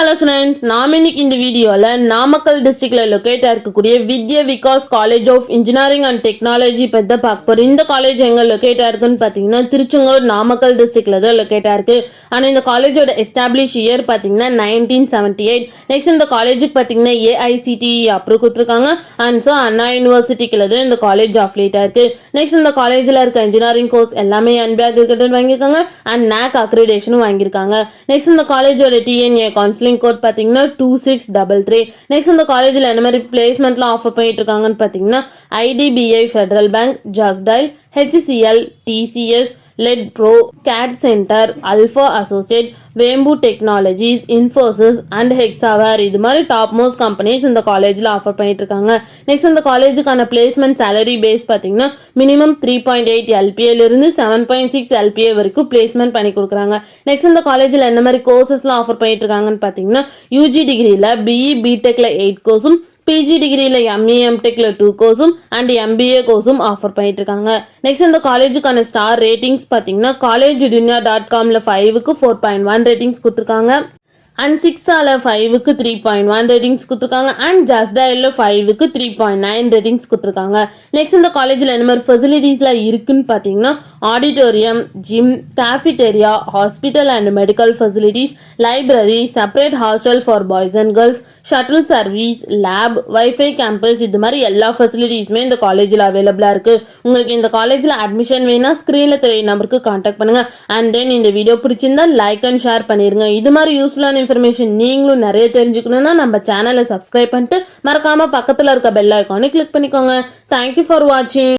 Hello friends, நாம் இன்னைக்கு இந்த வீடியோல நாமக்கல் டிஸ்ட்ரிக்ட்ல லொகேட்டா இருக்கக்கூடிய Vidya Vikas college of engineering and technology பத்தி பார்க்க போறோம். இந்த காலேஜ் எங்க லொகேட்டா இருக்குன்னு பாத்தீங்கன்னா திருச்செங்கோடு நாமக்கல் டிஸ்ட்ரிக்ட்ல தான் லொகேட்டா இருக்கு. ஆனா இந்த காலேஜோட எஸ்டாப்ளிஷ் இயர் பாத்தீங்கன்னா 1978. நெக்ஸ்ட் இந்த காலேஜுக்கு பாத்தீங்கன்னா AICTE அப்ரூவ் கொடுத்துருக்காங்க. அண்ட் ஸோ அண்ணா யூனிவர்சிட்டிக்குள்ள தான் இந்த காலேஜ் அஃபிலியேட்டா இருக்கு. நெக்ஸ்ட் இந்த காலேஜ்ல இருக்க இன்ஜினியரிங் கோர்ஸ் எல்லாமே NBAC கிரெடிட் வாங்கியிருக்காங்க அண்ட் NAC அக்ரிடேஷனும் வாங்கியிருக்காங்க. நெக்ஸ்ட் இந்த காலேஜோட TNA கவுன்சிலிங் கோட் பார்த்தீங்கன்னா 2633. நெக்ஸ்ட் இந்த காலேஜில் என்ன மாதிரி பிளேஸ்மெண்ட்லாம் ஆஃபர் பண்ணிட்டு இருக்காங்கன்னு பார்த்தீங்கன்னா IDBI ஃபெடரல் பேங்க், ஜஸ்டைல், HCL, TCS, லெட் ப்ரோ, கேட் சென்டர், Alpha Associate, Vembu Technologies, Infosys and Hexaware இது மாதிரி டாப் மோஸ்ட் கம்பெனிஸ் இந்த காலேஜில் ஆஃபர் பண்ணிட்டு இருக்காங்க. நெக்ஸ்ட் இந்த காலேஜுக்கான பிளேஸ்மெண்ட் சேலரி பேஸ் பார்த்தீங்கன்னா மினிமம் 3.8 LPAலிருந்து 7.6 LPA வரைக்கும் பிளேஸ்மெண்ட் பண்ணி கொடுக்குறாங்க. நெக்ஸ்ட் இந்த காலேஜில் என்ன மாதிரி கோர்சஸ்லாம் ஆஃபர் பண்ணிட்டு இருக்காங்கன்னு பார்த்தீங்கன்னா UG டிகிரியில் BE BTechல 8 கோர்ஸும், PG டிகிரியில் ME MTechல 2 கோர்ஸும் அண்ட் MBA கோர்ஸும் ஆஃபர் பண்ணிட்டு இருக்காங்க. நெக்ஸ்ட் இந்த காலேஜுக்கான ஸ்டார் ரேட்டிங்ஸ் பார்த்தீங்கன்னா collegedunia.comல 5க்கு 4.1 ரேட்டிங்ஸ் கொடுத்துருக்காங்க அண்ட் 6ஆல 5க்கு 3.1 ரேட்டிங்ஸ் கொடுத்துருக்காங்க அண்ட் ஜஸ்டைல்ல 5க்கு 3.9 ரேட்டிங்ஸ் கொடுத்துருக்காங்க. நெக்ஸ்ட் இந்த காலேஜில் என்ன மாதிரி ஃபெசிலிட்டிஸ்லாம் இருக்குன்னு பார்த்தீங்கன்னா auditorium, gym, cafeteria, hospital and medical facilities, library, separate hostel for boys and girls, shuttle service, lab, wifi campus இது மாதிரி எல்லா ஃபெசிலிட்டிஸுமே இந்த காலேஜில் அவைலபிளாக இருக்குது. உங்களுக்கு இந்த காலேஜில் அட்மிஷன் வேணா ஸ்க்ரீனில் தெரிய நம்பருக்கு கான்டாக்ட் பண்ணுங்கள். அண்ட் தென் இந்த வீடியோ பிடிச்சிருந்தா லைக் அண்ட் ஷேர் பண்ணிடுங்க. இது மாதிரி யூஸ்ஃபுல்லான இன்ஃபர்மேஷன் நீங்களும் நிறைய தெரிஞ்சுக்கணும்னா நம்ம சேனலை சப்ஸ்கிரைப் பண்ணிட்டு மறக்காம பக்கத்தில் இருக்க பெல் ஐக்கானை கிளிக் பண்ணிக்கோங்க. தேங்க்யூ ஃபார் வாட்சிங்.